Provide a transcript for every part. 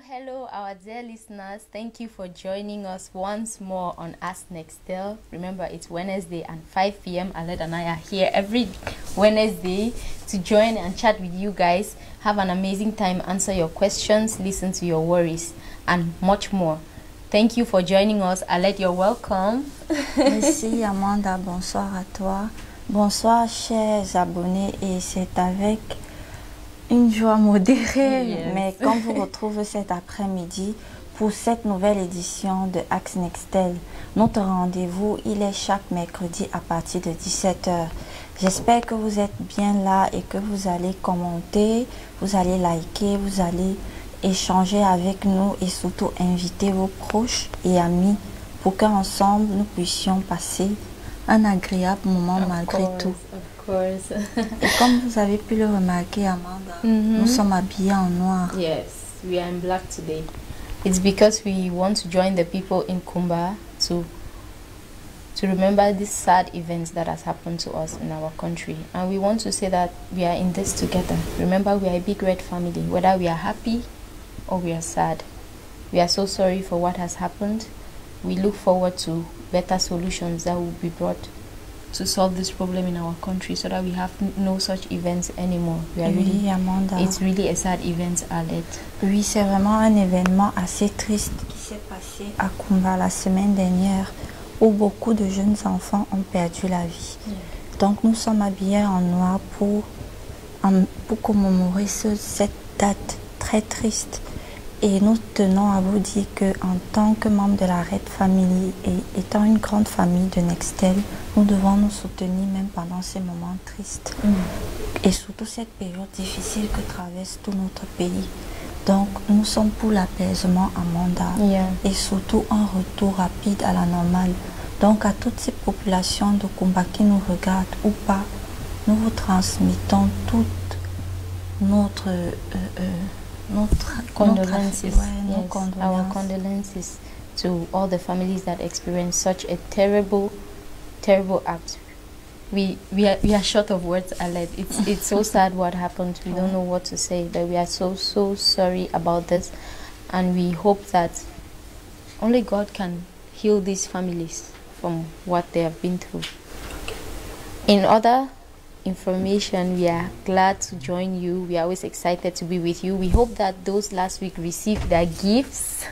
Hello, our dear listeners. Thank you for joining us once more on Ask Nextel. Remember, it's Wednesday and 5 p.m. Aled and I are here every Wednesday to join and chat with you guys. Have an amazing time, answer your questions, listen to your worries, and much more. Thank you for joining us. Aled, you're welcome. Merci Amanda, bonsoir à toi. Bonsoir chers abonnés, et c'est avec une joie modérée, mais qu'on vous retrouve cet après-midi pour cette nouvelle édition de Ask Nextel. Notre rendez-vous, il est chaque mercredi à partir de 17 h. J'espère que vous êtes bien là et que vous allez commenter, vous allez liker, vous allez échanger avec nous et surtout inviter vos proches et amis pour qu'ensemble nous puissions passer un agréable moment malgré tout. Et comme vous avez pu le remarquer, Amanda, nous sommes habillés en noir. Yes, we are in black today. It's because we want to join the people in Kumba to remember this sad events that has happened to us in our country. And we want to say that we are in this together. Remember, we are a big red family, whether we are happy or we are sad. We are so sorry for what has happened. We look forward to better solutions that will be brought to solve this problem in our country so that we have no such events anymore. We are really, Amanda. It's really a sad event, Aled. Oui, c'est vraiment un événement assez triste qui s'est passé à Kumba la semaine dernière où beaucoup de jeunes enfants ont perdu la vie. Donc nous sommes habillés en noir pour commémorer cette date très triste. Et nous tenons à vous dire qu'en tant que membre de la Red Family et étant une grande famille de Nextel, nous devons nous soutenir même pendant ces moments tristes. Et surtout cette période difficile que traverse tout notre pays. Donc nous sommes pour l'apaisement, Amanda. Et surtout un retour rapide à la normale. Donc à toutes ces populations de Kumba qui nous regardent ou pas, nous vous transmettons toute notre condolences. Our condolences to all the families that experienced such a terrible act. We are short of words, Aled. It's so sad what happened. We don't know what to say, but we are so sorry about this, and we hope that only God can heal these families from what they have been through. In other information, we are glad to join you. We are always excited to be with you. We hope that those last week received their gifts.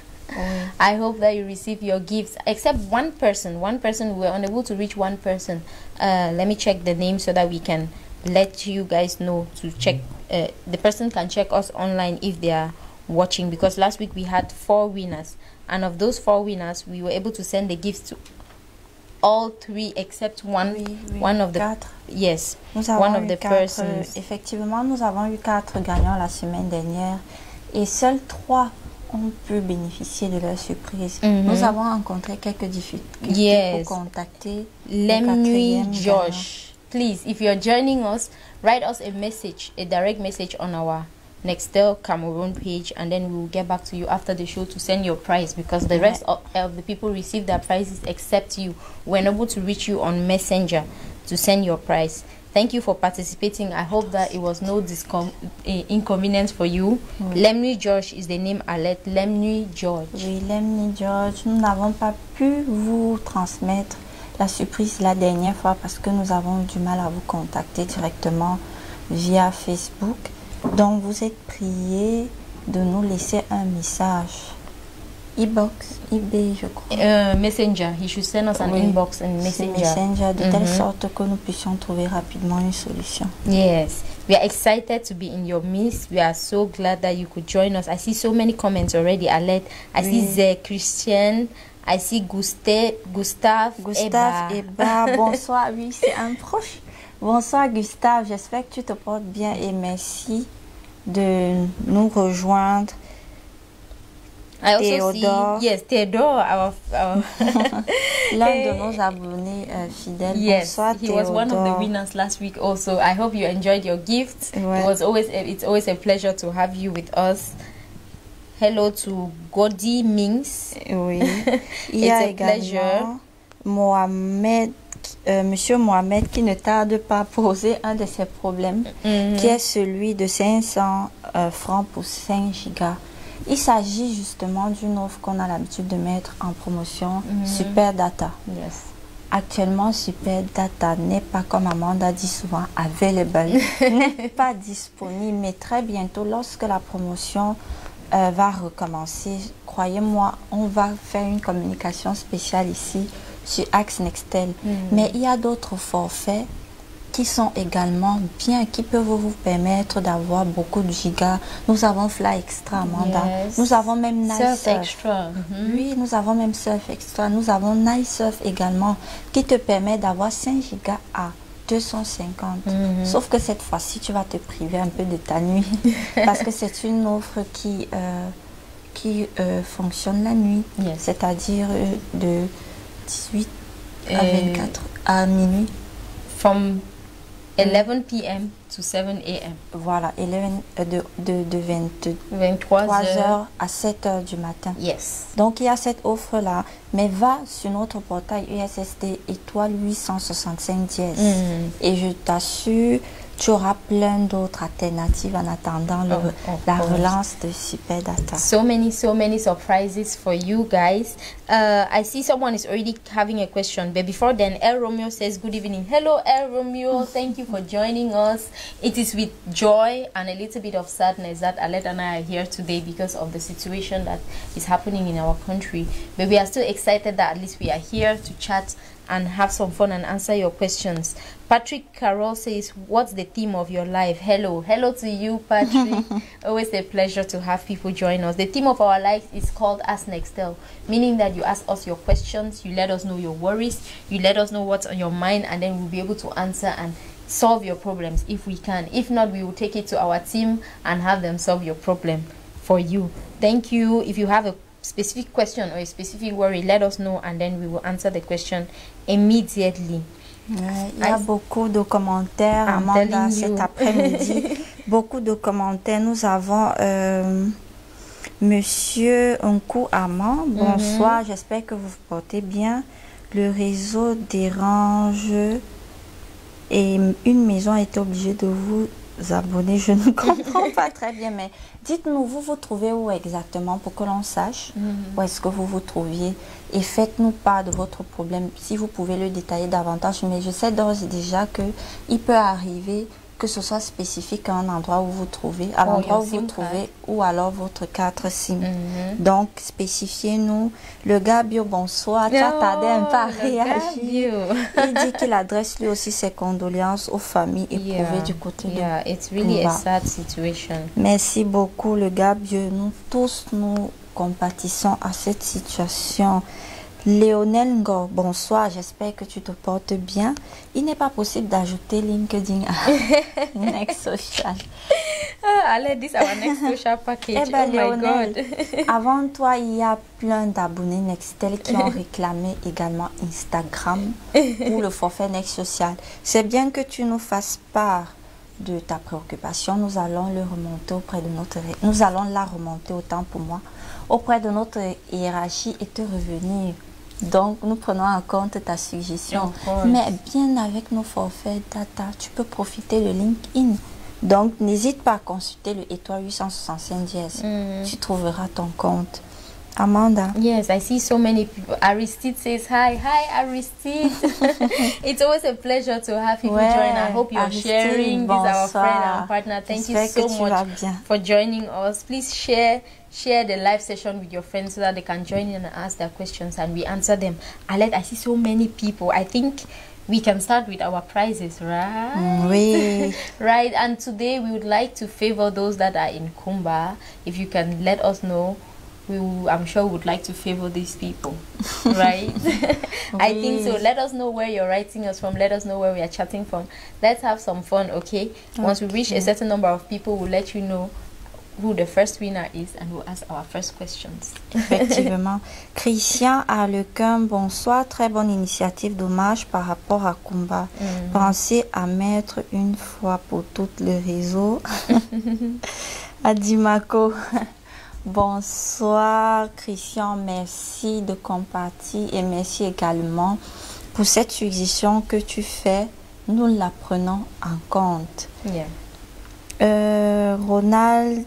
I hope that you received your gifts, except one person. We were unable to reach one person. Let me check the name so that we can let you guys know to check. The person can check us online if they are watching, because last week we had 4 winners, and of those 4 winners we were able to send the gifts to all 3 except one. One of the 4. Yes, nous one of avons the eu 4, persons. effectivement, nous avons eu 4 gagnants la semaine dernière et seuls 3 ont pu bénéficier de leur surprise. Nous avons rencontré quelques difficultés pour contacter Lemnui Josh. Please, if you're joining us, write us a direct message on our Nextel Cameroon page, and then we will get back to you after the show to send your prize, because the rest of the people received their prizes except you. We're unable to reach you on Messenger to send your prize. Thank you for participating. I hope that it was no inconvenience for you. Lemnui George is the name, Aled. Lemnui George. Oui, Lemnui George. Nous n'avons pas pu vous transmettre la surprise la dernière fois parce que nous avons du mal à vous contacter directement via Facebook. Donc vous êtes priés de nous laisser un message. Inbox, eBay, je crois. Messenger. He should send us an inbox and Messenger. De telle sorte que nous puissions trouver rapidement une solution. Yes. We are excited to be in your midst. We are so glad that you could join us. I see so many comments already, Aled. I see Zé Christian. I see Gustave Eba. Bonsoir, oui, c'est un proche. Bonsoir Gustave, j'espère que tu te portes bien et merci de nous rejoindre. I also see, yes, Theodore, l'un de nos abonnés fidèle. Yes, Bonsoir, he was one of the winners last week also. I hope you enjoyed your gift. Ouais. It's always a pleasure to have you with us. Hello to Godi Mings. Oui. Il y a également Mohamed, Monsieur Mohamed qui ne tarde pas à poser un de ses problèmes, qui est celui de 500 francs pour 5 gigas. Il s'agit justement d'une offre qu'on a l'habitude de mettre en promotion, Super Data. Yes. Actuellement, Super Data n'est pas, comme Amanda dit souvent, available, n'est pas disponible, mais très bientôt, lorsque la promotion va recommencer, croyez-moi, on va faire une communication spéciale ici sur Axe Nextel. Mais il y a d'autres forfaits qui sont également bien, qui peuvent vous permettre d'avoir beaucoup de gigas. Nous avons Fly Extra, Amanda. Yes. Nous avons même Nice Surf Extra. Oui, nous avons même Surf Extra. Nous avons Nice Surf également, qui te permet d'avoir 5 gigas à 250. Sauf que cette fois-ci, tu vas te priver un peu de ta nuit. Parce que c'est une offre qui fonctionne la nuit. Yes. C'est-à-dire de 18 à 24 à minuit. From 11 p.m. to 7 a.m. Voilà, de 23 heures à 7 heures du matin. Yes. Donc, il y a cette offre-là. Mais va sur notre portail USSD étoile 865 dièse. Et je t'assure, tu auras plein d'autres alternatives en attendant la relance de Super Data. So many surprises for you guys. I see someone is already having a question, but before then, El Romeo says good evening. Hello, El Romeo. Thank you for joining us. It is with joy and a little bit of sadness that Alet and I are here today because of the situation that is happening in our country. But we are still excited that at least we are here to chat and have some fun and answer your questions. Patrick Carroll says, what's the theme of your life? Hello to you, Patrick. Always a pleasure to have people join us. The theme of our life is called Ask Nextel, meaning that you ask us your questions, you let us know your worries, you let us know what's on your mind, and then we'll be able to answer and solve your problems if we can. If not, we will take it to our team and have them solve your problem for you. Thank you. If you have a specific question or a specific worry, let us know and then we will answer the question immediately. Il y a beaucoup de commentaires, Amanda, cet après-midi. Beaucoup de commentaires. Nous avons Monsieur Nkou Aman. Bonsoir, j'espère que vous vous portez bien. Le réseau dérange et une maison est obligée de vous abonner. Je ne comprends pas très bien, mais dites-nous, vous vous trouvez où exactement pour que l'on sache où est-ce que vous vous trouviez et faites-nous part de votre problème si vous pouvez le détailler davantage. Mais je sais d'ores et déjà qu'il peut arriver que ce soit spécifique à un endroit où vous trouvez, à l'endroit où vous trouvez ou alors votre carte SIM. Donc, spécifiez-nous. Le gars bio, bonsoir. Tu as tardé un peu à réagir. Il dit qu'il adresse lui aussi ses condoléances aux familles éprouvées du côté de it's really a sad situation. Merci beaucoup, le gars bio. Nous tous, nous compatissons à cette situation. Léonel Ngo, bonsoir, j'espère que tu te portes bien. Il n'est pas possible d'ajouter LinkedIn à Next Social. Allez, this is our Next Social package. Léonel, avant toi, il y a plein d'abonnés Nextel qui ont réclamé également Instagram pour le forfait Next Social. C'est bien que tu nous fasses part de ta préoccupation. Nous allons le remonter auprès de notre... Nous allons la remonter autant pour moi auprès de notre hiérarchie et te revenir. Donc, nous prenons en compte ta suggestion. Mais bien avec nos forfaits data, tu peux profiter de LinkedIn. Donc, n'hésite pas à consulter le étoile 865 dièse. Tu trouveras ton compte. Amanda. Yes, I see so many people. Aristide says hi. Hi, Aristide. It's always a pleasure to have people join. I hope you're sharing. This is our friend and partner. Thank you so much for joining us. Please share the live session with your friends so that they can join in and ask their questions and we answer them. Alet, I see so many people. I think we can start with our prizes, right? Oui. Right, and today we would like to favor those that are in Kumba. If you can let us know, I'm sure we would like to favor these people, right? I think so. Let us know where you're writing us from. Let us know where we are chatting from. Let's have some fun, okay? Once we reach a certain number of people, we'll let you know who the first winner is and we'll ask our first questions. Effectivement. Christian Arlequin, bonsoir. Très bonne initiative. Dommage par rapport à Kumba. Pensez à mettre une fois pour toutes le réseau. Adimako. Bonsoir Christian, merci de compartir et merci également pour cette suggestion que tu fais. Nous la prenons en compte. Yeah. Ronald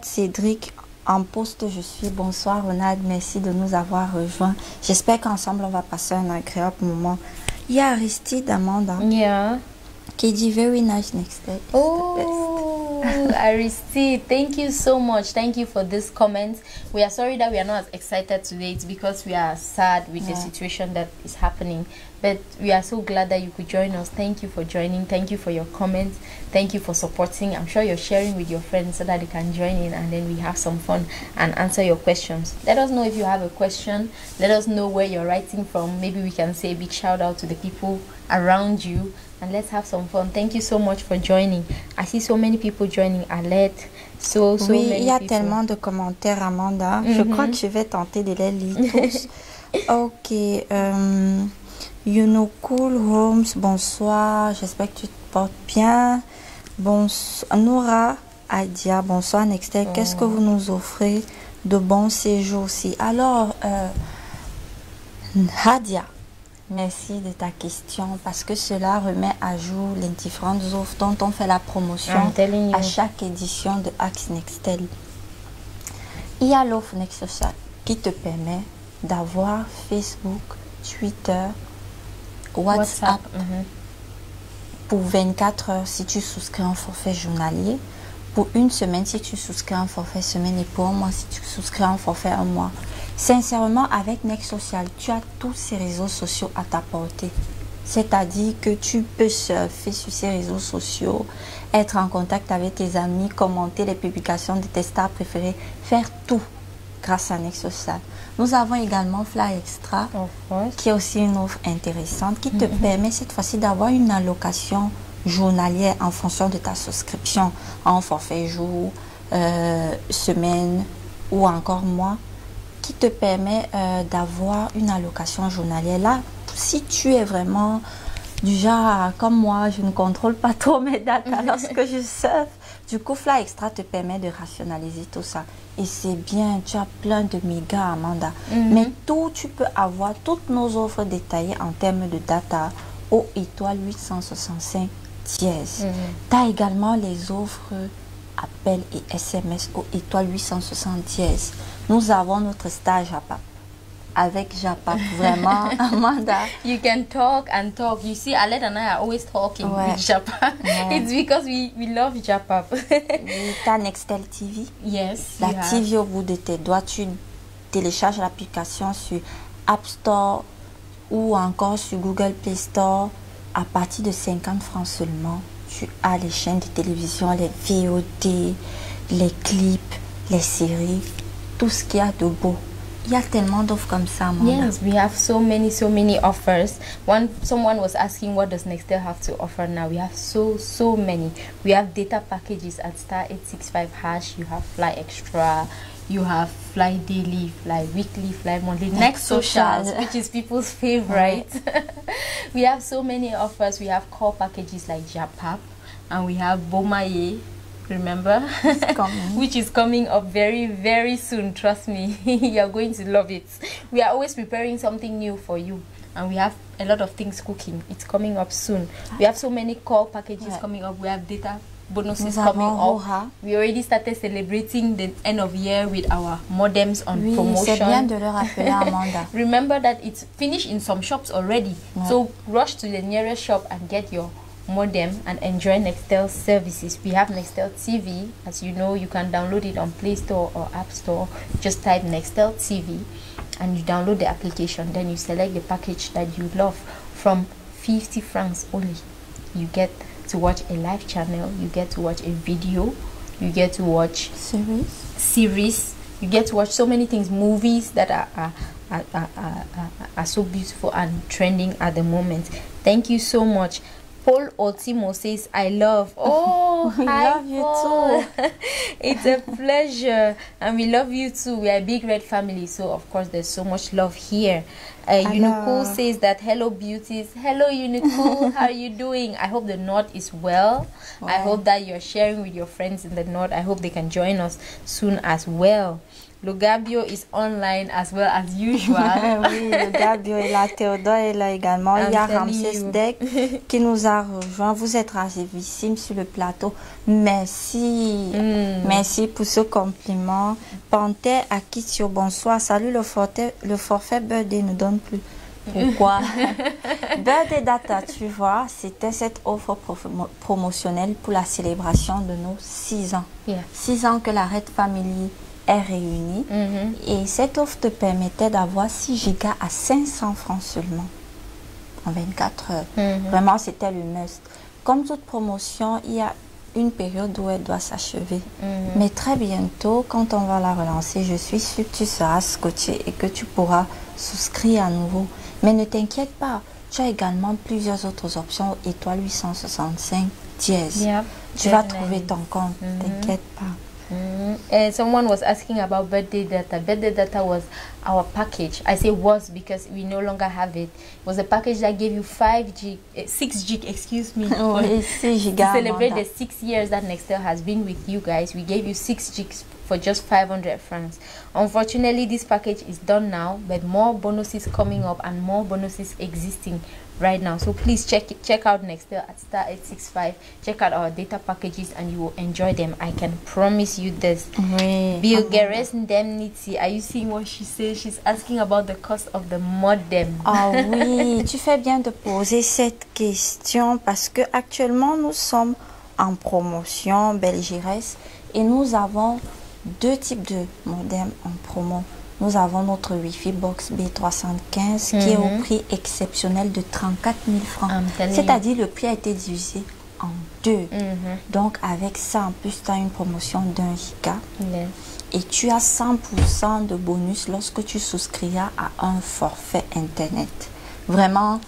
Cédric en poste, je suis. Bonsoir Ronald, merci de nous avoir rejoints. J'espère qu'ensemble on va passer un agréable moment. Il y a Aristide Amanda. Yeah. Qui dit very nice next day. Oh, Aristide, thank you so much. Thank you for this comment. We are sorry that we are not as excited today. It's because we are sad with the situation that is happening. But we are so glad that you could join us. Thank you for joining. Thank you for your comments. Thank you for supporting. I'm sure you're sharing with your friends so that they can join in and then we have some fun and answer your questions. Let us know if you have a question. Let us know where you're writing from. Maybe we can say a big shout out to the people around you. And let's have some fun. Thank you so much for joining. I see so many people joining. Alette, so oui, many il y a people. tellement de commentaires, Amanda. Je crois que je vais tenter de les lire tous. Ok. Cool Holmes, bonsoir. J'espère que tu te portes bien. Bonsoir. Noura Adia, bonsoir Nextel. Qu'est-ce que vous nous offrez de bons séjours-ci? Alors, Hadia, merci de ta question parce que cela remet à jour les différentes offres dont on fait la promotion à chaque édition de Axe Nextel. Il y a l'offre Nexosat qui te permet d'avoir Facebook, Twitter, WhatsApp pour 24 heures si tu souscris un forfait journalier, pour une semaine si tu souscris un forfait semaine et pour un mois si tu souscris un forfait un mois. Sincèrement, avec Nexosocial, tu as tous ces réseaux sociaux à ta portée. C'est-à-dire que tu peux surfer sur ces réseaux sociaux, être en contact avec tes amis, commenter les publications de tes stars préférées, faire tout grâce à Nexosocial. Nous avons également Fly Extra, qui est aussi une offre intéressante, qui te permet cette fois-ci d'avoir une allocation journalière en fonction de ta souscription, en forfait jour, semaine ou encore mois, qui te permet d'avoir une allocation journalière. Là, si tu es vraiment du genre, comme moi, je ne contrôle pas trop mes datas lorsque je surfe, du coup, Fly Extra te permet de rationaliser tout ça. Et c'est bien, tu as plein de mégas, Amanda. Mais tout, tu peux avoir toutes nos offres détaillées en termes de data au étoile 865 dièse. Tu as également les offres appels et SMS au étoile 860 dièse. Nous avons notre stage à PAP. Avec Japap, vraiment, Amanda. You can talk and talk. You see, Alette and I are always talking with Japap. It's because we love Japap. Tu as Nextel TV. Yes. La TV au bout de tes doigts. Tu télécharges l'application sur App Store ou encore sur Google Play Store. À partir de 50 francs seulement, tu as les chaînes de télévision, les VOD, les clips, les séries, tout ce qu'il y a de beau. Il y a tellement d'offres comme ça, Amanda. Yes, we have so many offers. Someone was asking what does Nextel have to offer now. We have so many. We have data packages at *865#. You have Fly Extra. You have Fly Daily, Fly Weekly, Fly Monthly, Nexosocial, which is people's favorite. We have so many offers. We have call packages like Japap, and we have Bomaye. Remember, which is coming up very soon. Trust me, you're going to love it. We are always preparing something new for you, and we have a lot of things cooking. It's coming up soon. We have so many call packages coming up. We have data bonuses coming up. We already started celebrating the end of year with our modems on promotion. C'est bien de le rappeler, Amanda. Remember that it's finished in some shops already, so rush to the nearest shop and get your modem and enjoy Nextel services. We have Nextel TV. As you know, you can download it on Play Store or App Store. Just type Nextel TV and you download the application. Then you select the package that you love. From 50 francs only, you get to watch a live channel, you get to watch a video, you get to watch series, you get to watch so many things, movies that are so beautiful and trending at the moment. Thank you so much. Paul Otimo says, I love. Oh, we hi, love you Paul. too. It's a pleasure. And we love you too. We are a big red family. So, of course, there's so much love here. Unicool says that, hello, beauties. Hello, Unicool. How are you doing? I hope the North is well. Wow. I hope that you're sharing with your friends in the North. I hope they can join us soon as well. Lugabio is online as well as usual. Oui, Lugabio est là, Théodore est là également. Il y a Ramsès Deck qui nous a rejoint. Vous êtes ravissime sur le plateau. Merci. Merci pour ce compliment. Panthère Akitio, bonsoir. Salut, le forfait Birthday ne donne plus. Pourquoi? Birthday Data, tu vois, c'était cette offre promotionnelle pour la célébration de nos 6 ans. 6 ans que la Red Family est réunie. Et cette offre te permettait d'avoir 6 gigas à 500 francs seulement en 24 heures. Vraiment, c'était le must. Comme toute promotion, il y a une période où elle doit s'achever. Mais très bientôt, quand on va la relancer, je suis sûre que tu seras scotché et que tu pourras souscrire à nouveau. Mais ne t'inquiète pas, tu as également plusieurs autres options. Étoile 865 dièse. Tu vas trouver ton compte, t'inquiète pas. And someone was asking about birthday data. Birthday data was our package. I say was because we no longer have it. It was a package that gave you 6 gig, excuse me. Oh, to celebrate the 6 years that Nextel has been with you guys. We gave you 6 gigs for just 500 francs. Unfortunately, this package is done now, but more bonuses coming up and more bonuses existing right now. So please check out Nextel at *865. Check out our data packages and you will enjoy them. I can promise you this. Bilgeres Indemnity, are you seeing what she says? She's asking about the cost of the modem. Ah oui, tu fais bien de poser cette question parce que actuellement nous sommes en promotion Belgires et nous avons 2 types de modems en promo. Nous avons notre Wi-Fi Box B315 qui est au prix exceptionnel de 34 000 francs. C'est-à-dire le prix a été divisé en 2. Donc avec ça, en plus, tu as une promotion d'1 giga. Et tu as 100% de bonus lorsque tu souscriras à un forfait Internet. Vraiment,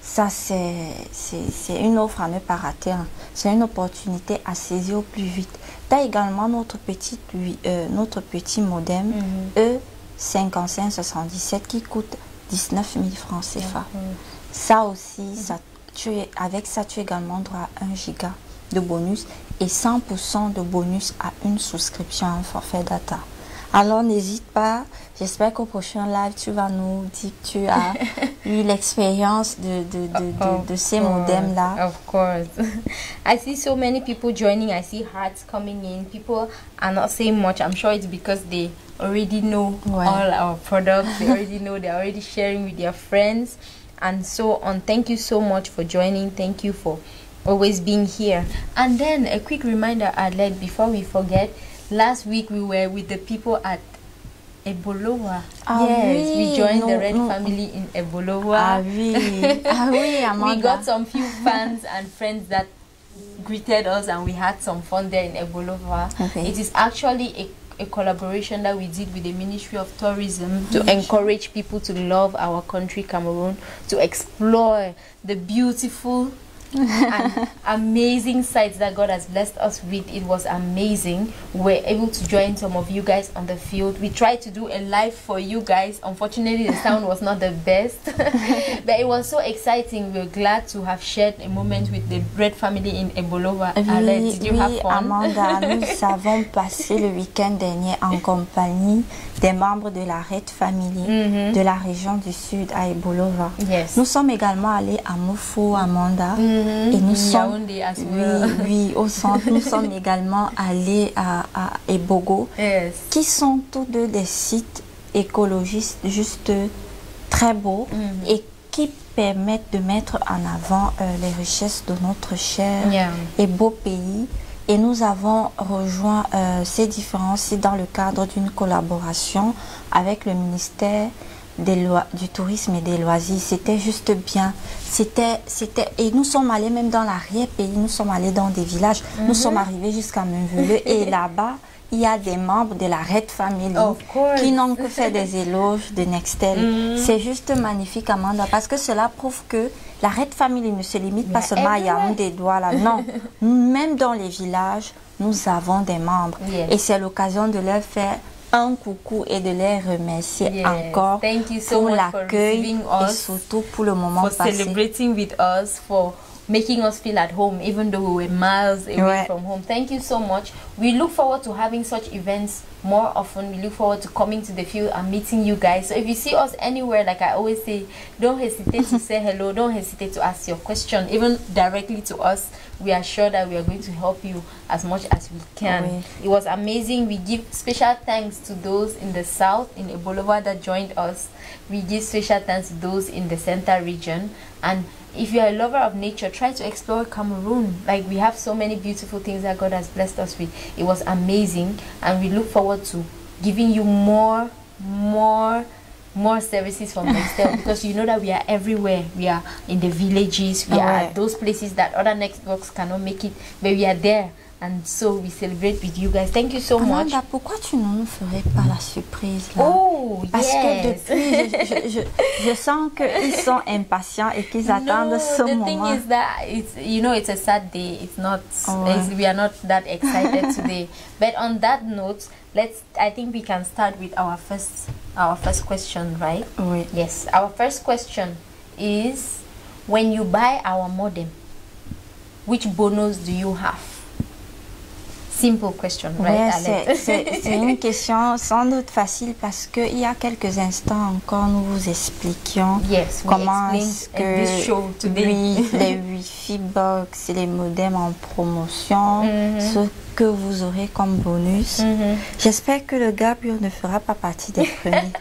ça c'est une offre à ne pas rater. C'est une opportunité à saisir au plus vite. Tu as également notre petit modem E5577 qui coûte 19 000 francs CFA. Ça aussi, avec ça, tu as également droit à 1 giga de bonus et 100% de bonus à une souscription à un forfait data. Alors n'hésite pas, j'espère qu'au prochain live, tu vas nous dire que tu as eu l'expérience de ces modems-là. Of course. I see so many people joining. I see hearts coming in. People are not saying much. I'm sure it's because they already know all our products. They already know. They're already sharing with their friends and so on. Thank you so much for joining. Thank you for always being here. And then a quick reminder, Adelaide, before we forget, last week we were with the people at Ebolowa. Yes, we joined the Red family in Ebolowa. Amanda. We got some few fans and friends that greeted us and we had some fun there in Ebolowa. It is actually a collaboration that we did with the Ministry of Tourism to encourage people to love our country, Cameroon, to explore the beautiful and amazing sights that God has blessed us with. It was amazing. We were able to join some of you guys on the field. We tried to do a live for you guys. Unfortunately, the sound was not the best, but it was so exciting. We were glad to have shared a moment with the Red family in Ebolowa. Did you have fun? Amanda, nous avons passé le week-end dernier en compagnie des membres de la Red Family de la région du Sud à Ebolowa. Nous sommes également allés à Mofo, Amanda. Et nous sommes, au centre, nous sommes également allés à Ebogo, qui sont tous deux des sites écologistes juste très beaux et qui permettent de mettre en avant les richesses de notre cher et beau pays. Et nous avons rejoint ces différents sites dans le cadre d'une collaboration avec le ministère du tourisme et des loisirs. C'était juste bien. Et nous sommes allés même dans l'arrière-pays, nous sommes allés dans des villages, nous sommes arrivés jusqu'à Menveleux et là-bas, il y a des membres de la Red Family qui n'ont que fait des éloges de Nextel. C'est juste magnifique, Amanda, parce que cela prouve que la Red Family ne se limite pas seulement à Yaoundé, Douala. Non, même dans les villages, nous avons des membres. Et c'est l'occasion de leur faire un coucou et de les remercier encore pour l'accueil et surtout pour le moment passé. Celebrating with us, for making us feel at home even though we were miles away from home. Thank you so much. We look forward to having such events more often. We look forward to coming to the field and meeting you guys. So if you see us anywhere, like I always say, don't hesitate to say hello, don't hesitate to ask your question, even directly to us. We are sure that we are going to help you as much as we can. It was amazing. We give special thanks to those in the south, in Ebolowa, that joined us. We give special thanks to those in the center region. And if you are a lover of nature, try to explore Cameroon. Like, we have so many beautiful things that God has blessed us with. It was amazing, and we look forward to giving you more services from Nextel, because you know that we are everywhere. We are in the villages, we are at those places that other networks cannot make it, but we are there. And so we celebrate with you guys. Thank you so much. Pourquoi tu ne nous ferais pas la surprise là? Oh, parce que depuis, je sens qu'ils sont impatients et qu'ils attendent ce moment. The thing is that it's, you know, it's a sad day. It's not. We are not that excited today. But on that note, I think we can start with our first question, right? Oui. Yes. Our first question is: when you buy our modem, which bonus do you have? Simple question, right? C'est une question sans doute facile parce qu'il y a quelques instants encore, nous vous expliquions comment est-ce que les Wi-Fi box et les modems en promotion, ce que vous aurez comme bonus. J'espère que le Gabio ne fera pas partie des premiers.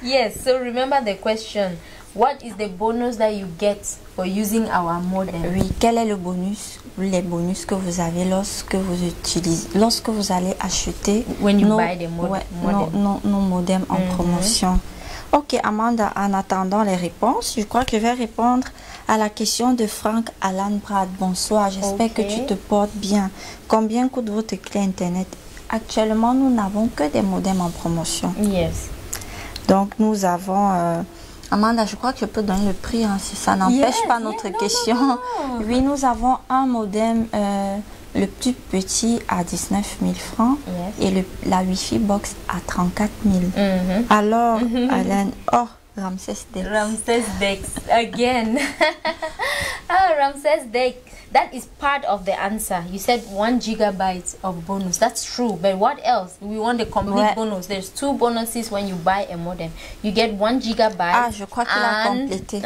Yes, so remember the question. What is the bonus that you get for using our modem? Oui, quel est le bonus, les bonus que vous avez lorsque vous utilisez, lorsque vous allez acheter nos modems en promotion? Ok, Amanda, en attendant les réponses, je crois que je vais répondre à la question de Frank Alan Brad. Bonsoir, j'espère que tu te portes bien. Combien coûte votre clé Internet? Actuellement, nous n'avons que des modems en promotion. Yes. Donc, nous avons... Amanda, je crois que je peux donner le prix, hein, si ça n'empêche pas notre question. Non. Oui, nous avons un modem, le plus petit à 19 000 francs et la Wi-Fi box à 34 000. Alors, Alain, Ramses Dex. Ramses Dex, again. Ramses Dex. That is part of the answer. You said 1 gigabyte of bonus. That's true. But what else? We want the complete bonus. There's 2 bonuses when you buy a modem. You get 1 gigabyte. Ah, je crois qu'il a complété.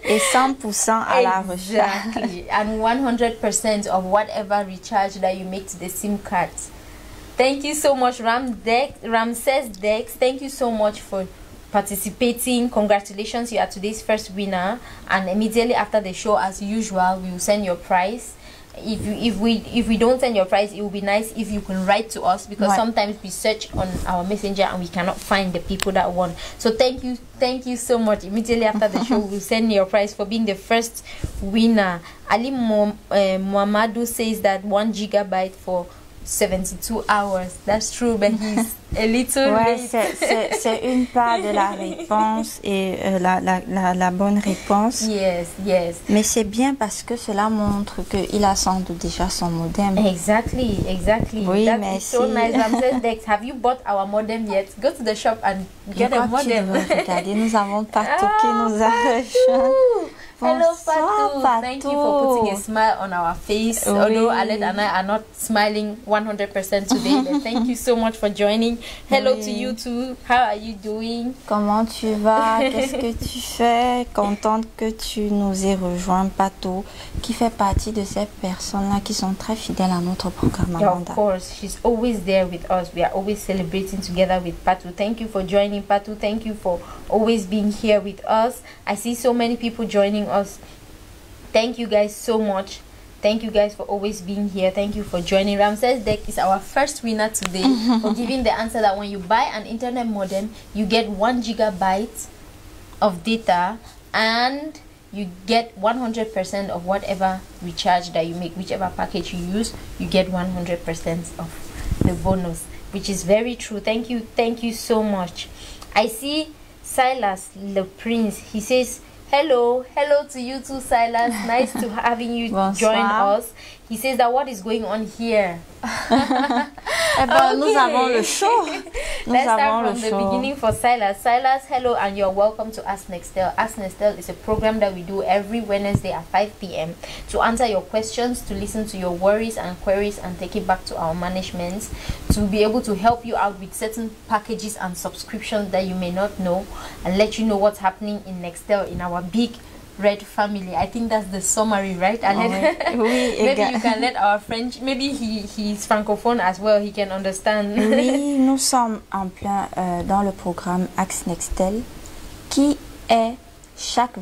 Et 100% à la recharge. And 100% of whatever recharge that you make to the SIM cards. Thank you so much, Ramses Dex. Thank you so much for participating. Congratulations, you are today's first winner, and immediately after the show, as usual, we will send your prize. If we don't send your prize, it would be nice if you can write to us, because sometimes we search on our messenger and we cannot find the people that won. So thank you so much. Immediately after the show, we'll send your prize for being the first winner. Ali Muhammadu says that 1 gigabyte for 72 hours. That's true, but he's a little late. C'est une part de la réponse et la bonne réponse. Yes. Mais c'est bien parce que cela montre qu'il a sans doute déjà son modem. Exactly. Oui, That merci. is so nice. Ramses Dex, have you bought our modem yet? Go to the shop and get a modem. Regardez, nous avons Patou qui nous a rejoint. Hello, Patou. Thank you for putting a smile on our face. Although Aled and I are not smiling 100% today, but thank you so much for joining. Hello to you too. How are you doing? Comment tu vas? Qu'est-ce que tu fais? Contente que tu nous aies rejoint, Patou, qui fait partie de ces personnes-là qui sont très fidèles à notre programme. Yeah, of course, she's always there with us. We are always celebrating together with Patou. Thank you for joining, Patou. Thank you for always being here with us. I see so many people joining us. Thank you guys so much. Thank you guys for always being here. Thank you for joining. Ramses Deck is our first winner today for giving the answer that when you buy an internet modem, you get 1 gigabyte of data and you get 100% of whatever recharge that you make, whichever package you use, you get 100% of the bonus, which is very true. Thank you so much. I see Silas Le Prince. He says, hello to you too, Silas. Nice to having you join us. He says that what is going on here? Okay. Nous avons le show. Let's start from the beginning for Silas. Silas, hello and you're welcome to Ask Nextel. Ask Nextel is a program that we do every Wednesday at 5 p.m. to answer your questions, to listen to your worries and queries and take it back to our management, to be able to help you out with certain packages and subscriptions that you may not know, and let you know what's happening in Nextel, in our big Red family. I think that's the summary, right, Alain? Maybe you can let our French, maybe he's francophone as well, he can understand. Oui, nous sommes en plein dans le programme Ask Nextel qui est chaque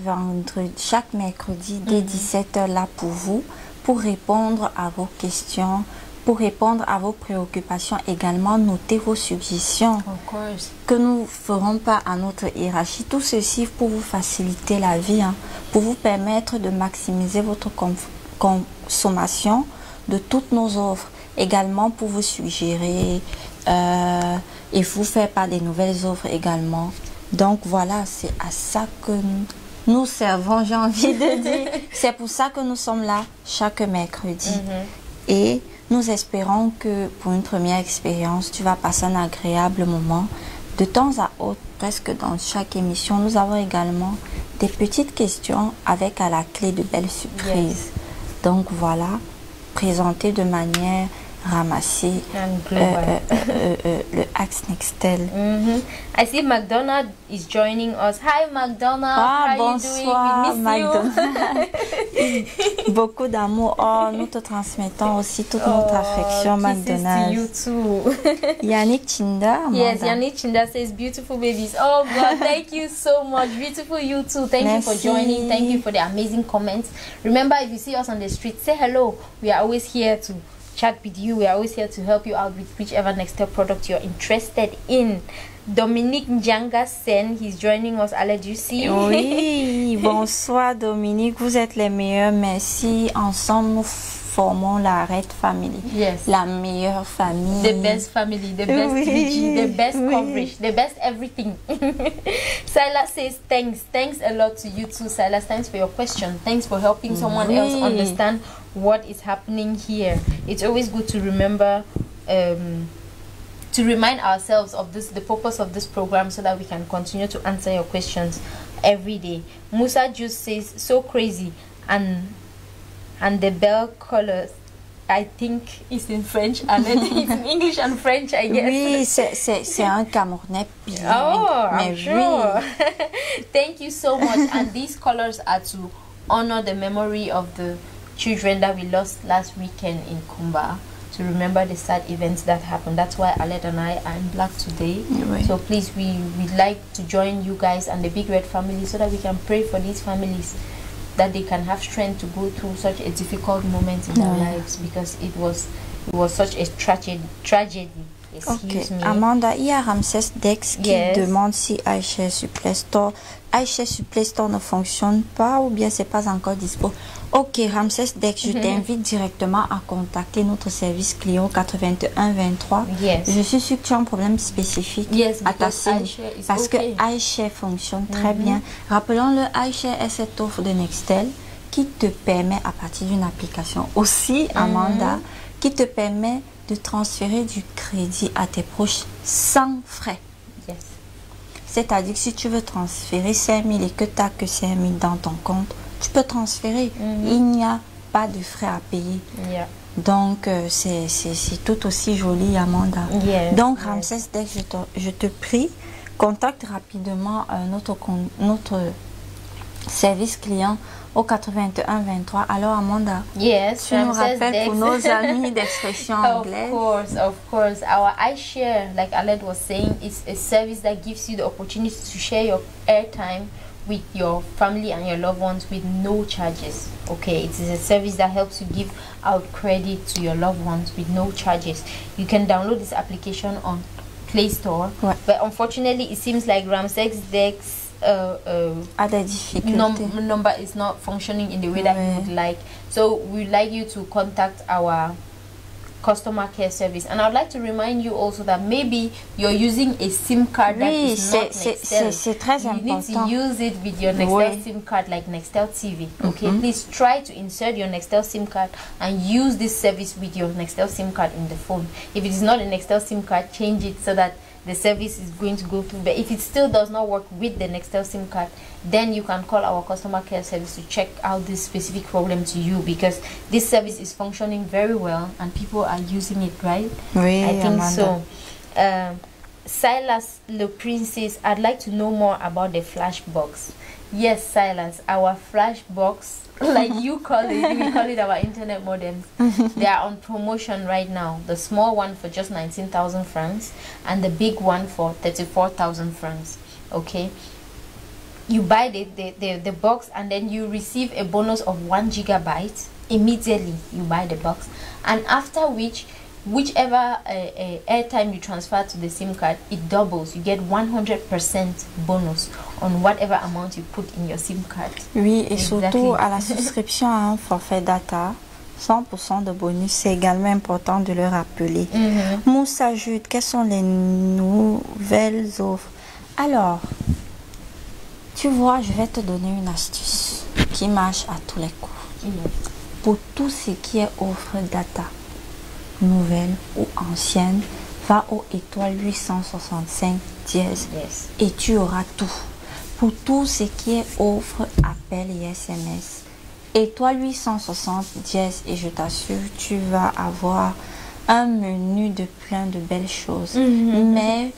mercredi dès 17h là pour vous, pour répondre à vos questions, pour répondre à vos préoccupations, également noter vos suggestions que nous ne ferons pas à notre hiérarchie. Tout ceci pour vous faciliter la vie, hein, pour vous permettre de maximiser votre consommation de toutes nos offres. Également pour vous suggérer et vous faire pas des nouvelles offres également. Donc voilà, c'est à ça que nous servons, j'ai envie de dire. C'est pour ça que nous sommes là chaque mercredi. Et nous espérons que pour une première expérience, tu vas passer un agréable moment. De temps à autre, presque dans chaque émission, nous avons également des petites questions avec à la clé de belles surprises. Donc voilà, présentées de manière ramassée le Ask Nextel. I see McDonald is joining us. Hi McDonald, how bonsoir, you doing? We miss you. Beaucoup d'amour. Oh, nous te transmettons aussi toute notre affection, McDonald. You too. Yannick Chinda. Yes, Yannick Chinda says beautiful babies. Oh God, thank you so much. Beautiful you too. Thank you for joining. Thank you for the amazing comments. Remember, if you see us on the street, say hello. We are always here to chat with you. We are always here to help you out with whichever Nextel product you're interested in. Dominique Njanga Sen, he's joining us. Allez, do you see? Oui, bonsoir Dominique, vous êtes les meilleurs. Merci. Ensemble, nous formons la Red Family. Yes. La meilleure famille. The best family, the best 3G, the best coverage, the best everything. Silas says thanks. Thanks a lot to you too, Silas. Thanks for your question. Thanks for helping someone else understand what is happening here. It's always good to remember, to remind ourselves of this, the purpose of this program, so that we can continue to answer your questions every day. Musa Juice says, so crazy, and the bell colors, I think it's in French, and then it's in English and French, I guess. Oui, c'est un Camerounais bilingue. Oh, I'm sure. Thank you so much. And these colors are to honor the memory of the children that we lost last weekend in Kumba, to remember the sad events that happened. That's why Aled and I are in black today. So please, we'd like to join you guys and the Big Red family, so that we can pray for these families, that they can have strength to go through such a difficult moment in their lives, because it was such a tragedy. Excuse me. Amanda, il y a Ramsès Dex qui demande si iShare Supply Store ne fonctionne pas ou bien c'est pas encore dispo. Ok, Ramsès Dex, je t'invite directement à contacter notre service client 8123. Je suis sûre que tu as un problème spécifique à ta cible, parce que iShare fonctionne très bien. Rappelons-le, iShare est cette offre de Nextel qui te permet, à partir d'une application aussi, Amanda, qui te permet de transférer du crédit à tes proches sans frais. C'est-à-dire que si tu veux transférer 5 000 et que tu n'as que 5 000 dans ton compte, tu peux transférer. Il n'y a pas de frais à payer. Donc, c'est tout aussi joli, Amanda. Donc, Ramsès, dès que je te prie, contacte rapidement notre service client au 81 23. Alors Amanda, tu nous rappelles pour nos amis d'expression anglaise. Of course. Our iShare, like Aled was saying, is a service that gives you the opportunity to share your airtime with your family and your loved ones with no charges. Okay, it is a service that helps you give out credit to your loved ones with no charges. You can download this application on Play Store, but unfortunately it seems like Ramsès Dex number is not functioning in the way that you would like. So we'd like you to contact our customer care service. And I'd like to remind you also that maybe you're using a SIM card that is not Nextel. C'est très important. You need to use it with your Nextel SIM card, like Nextel TV. Okay, please try to insert your Nextel SIM card and use this service with your Nextel SIM card in the phone. If it is not a Nextel SIM card, change it so that the service is going to go through. But if it still does not work with the Nextel SIM card, then you can call our customer care service to check out this specific problem to you, because this service is functioning very well and people are using it, right? Oui, I think Amanda. so. Silas Le Prince says, I'd like to know more about the flash box. Yes, Silas, our flash box, like you call it, we call it our internet modems. They are on promotion right now. The small one for just 19,000 francs and the big one for 34,000 francs. Okay, you buy the box and then you receive a bonus of 1 gigabyte immediately. You buy the box, and after whichever airtime you transfer to the SIM card, it doubles. You get 100% bonus on whatever amount you put in your SIM card. Oui, et surtout à la souscription à un forfait data, 100% de bonus, c'est également important de le rappeler. Moussa ajoute, quelles sont les nouvelles offres? Alors, tu vois, je vais te donner une astuce qui marche à tous les coups. Pour tout ce qui est offre data, nouvelle ou ancienne, va au étoile 865 dièse et tu auras tout. Pour tout ce qui est offre, appel et SMS, étoile 860 dièse et je t'assure, tu vas avoir un menu de plein de belles choses. Mais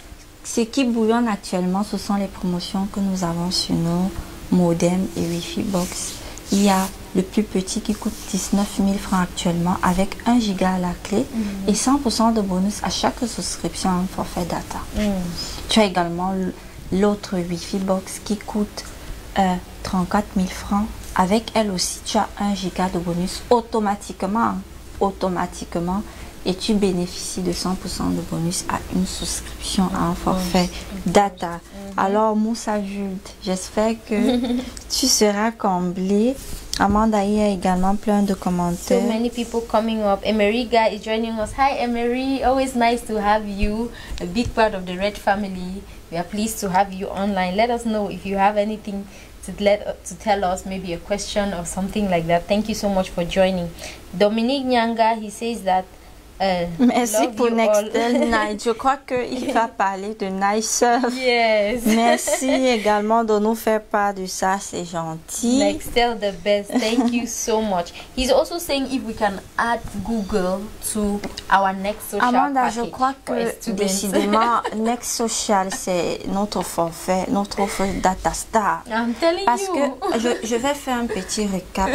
ce qui bouillonne actuellement, ce sont les promotions que nous avons sur nos modems et Wi-Fi box. Il y a le plus petit qui coûte 19 000 francs actuellement avec 1 giga à la clé et 100% de bonus à chaque souscription à un forfait data. Tu as également l'autre Wi-Fi box qui coûte 34 000 francs. Avec elle aussi, tu as 1 giga de bonus automatiquement. Et tu bénéficies de 100% de bonus à une souscription à un forfait data. Alors, Moussa Jude, j'espère que tu seras comblé. Amanda, il y a également plein de commentaires. So many people coming up. Emerika is joining us. Hi, Emery. Always nice to have you. A big part of the Red family. We are pleased to have you online. Let us know if you have anything to tell us, maybe a question or something like that. Thank you so much for joining. Dominique Nyanga, he says that merci pour Nextel Night. Je crois qu'il va parler de Nice. Yes. Merci également de nous faire part de ça, c'est gentil. Nextel the best. Thank you so much. He's also saying if we can add Google to our Next Social Amanda, package. Je crois que décidément Next Social c'est notre forfait, notre offre Data Star. I'm telling Parce you. que je vais faire un petit récap,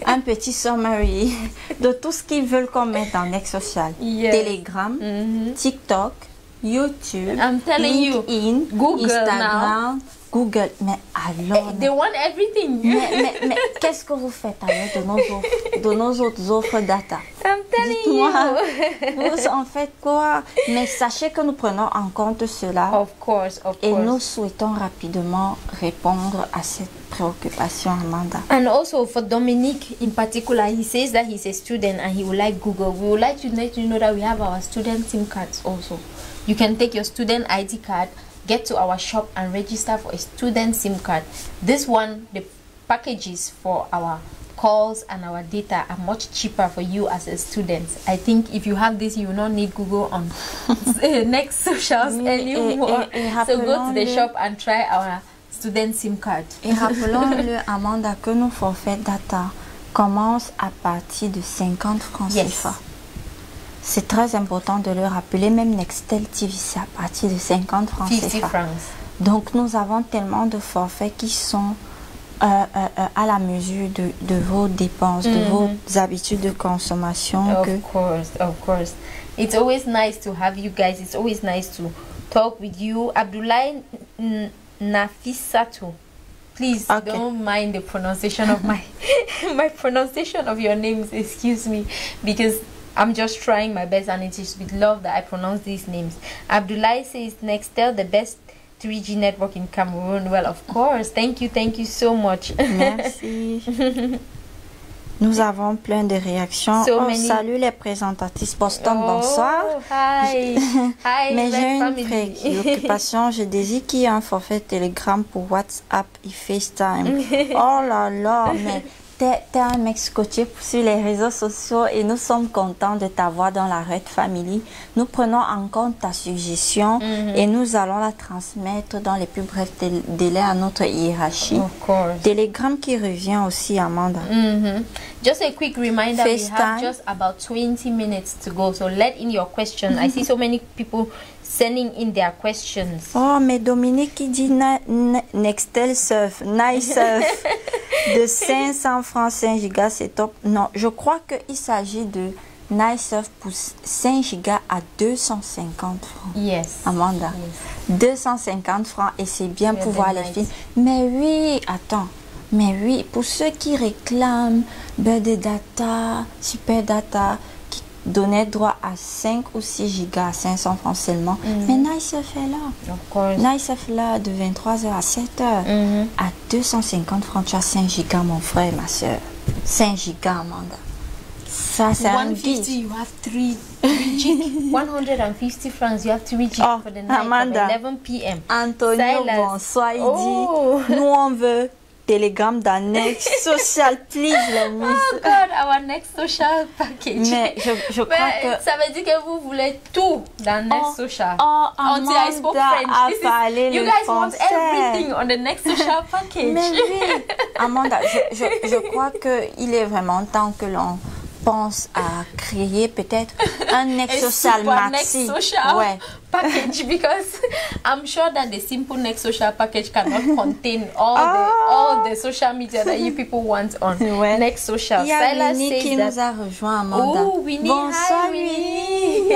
un petit summary de tout ce qu'ils veulent qu'on mette dans Next Social. Telegram, TikTok, YouTube, I'm telling LinkedIn, Google Instagram, now. Google. Mais alors, They want everything. mais qu'est-ce que vous faites avec de nos autres offres data? I'm telling Dites-moi, vous en faites quoi? Mais sachez que nous prenons en compte cela. Of course. Et nous souhaitons rapidement répondre à cette préoccupation, Amanda. And also for Dominic in particular, he says that he's a student and he would like Google. We would like to let you know that we have our student SIM cards also. You can take your student ID card, get to our shop and register for a student SIM card. This one, the packages for our calls and our data are much cheaper for you as a student. I think if you have this, you will not need Google on Next Socials anymore. So go to the shop and try our student SIM card. Et rappelons-le, Amanda, que nos forfaits data commencent à partir de 50 francs CFA. C'est très important de le rappeler, même Nextel TV, c'est à partir de 50 francs CFA. Donc nous avons tellement de forfaits qui sont à la mesure de vos dépenses, de vos habitudes de consommation. Of course. It's always nice to have you guys. It's always nice to talk with you. Abdoulaye Nafisatu, please don't mind the pronunciation of my pronunciation of your names. Excuse me, because I'm just trying my best, and it is with love that I pronounce these names. Abdoulaye says Nextel the best 3G network in Cameroon. Well, of course. Thank you so much. Merci. Nous avons plein de réactions. Salut les présentatrices Boston, bonsoir. Hi. Hi, mais j'ai une préoccupation. Je désire qu'il y ait un forfait Telegram pour WhatsApp et FaceTime. Oh là là, mais t'es un mec scotché sur les réseaux sociaux et nous sommes contents de t'avoir dans la Red Family. Nous prenons en compte ta suggestion et nous allons la transmettre dans les plus brefs délais à notre hiérarchie. Of course. Telegram qui revient aussi, Amanda. Just a quick reminder, we have just about 20 minutes to go, so let in your questions. I see so many people sending in their questions. Oh, mais Dominique qui dit Nextel Surf, Nice Surf de 500 francs 5 gigas, c'est top. Non, je crois qu'il s'agit de Nice Surf pour 5 gigas à 250 francs. Yes. Amanda, 250 francs et c'est bien pour voir les films. Mais oui, attends. Mais oui, pour ceux qui réclament de data, super data, qui donnaient droit à 5 ou 6 gigas à 500 francs seulement. Mais Nice fait là. Nice fait là de 23h à 7h. À 250 francs, tu as 5 gigas, mon frère et ma soeur. 5 gigas, Amanda. Ça, c'est un deal. You have 3 gig. 150 francs, you have 3 gig for the night Amanda, from 11 p.m. Antonio, bonsoir, il dit, nous on veut Telegram d'un next social, please, les miss. Oh God, our next social package. Mais je crois que ça veut dire que vous voulez tout dans next social. Until I spoke French. You guys want everything on the next social package. Mais oui, Amanda, je crois que il est vraiment temps que l'on pense à créer peut-être un next social maxi. Package, because I'm sure that the simple next social package cannot contain all the social media that you people want on next social. Il y a Winnie qui nous a rejoint, Amanda. Oh, Winnie. Bonsoir, hi, Winnie.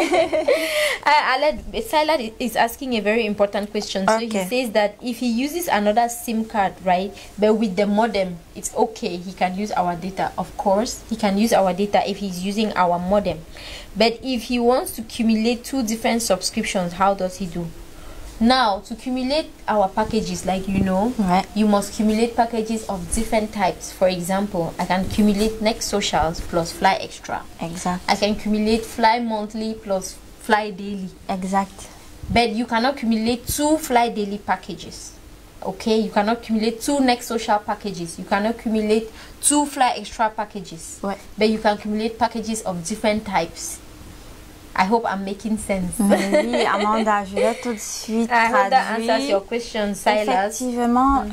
Silas is asking a very important question. So he says that if he uses another SIM card, right, but with the modem, it's okay. He can use our data. Of course, he can use our data if he's using our modem. But if he wants to accumulate 2 different subscriptions, how does he do? Now, to accumulate our packages, like you know, you must accumulate packages of different types. For example, I can accumulate Next Socials plus Fly Extra. Exact. I can accumulate Fly Monthly plus Fly Daily. Exact. But you cannot accumulate 2 Fly Daily packages. Okay, you cannot accumulate 2 Next Social packages. You cannot accumulate 2 Fly Extra packages. But you can accumulate packages of different types. I hope I'm making sense. Oui, Amanda, je vais tout de suite traduire. I hope that answers your question, Silas. Effectivement,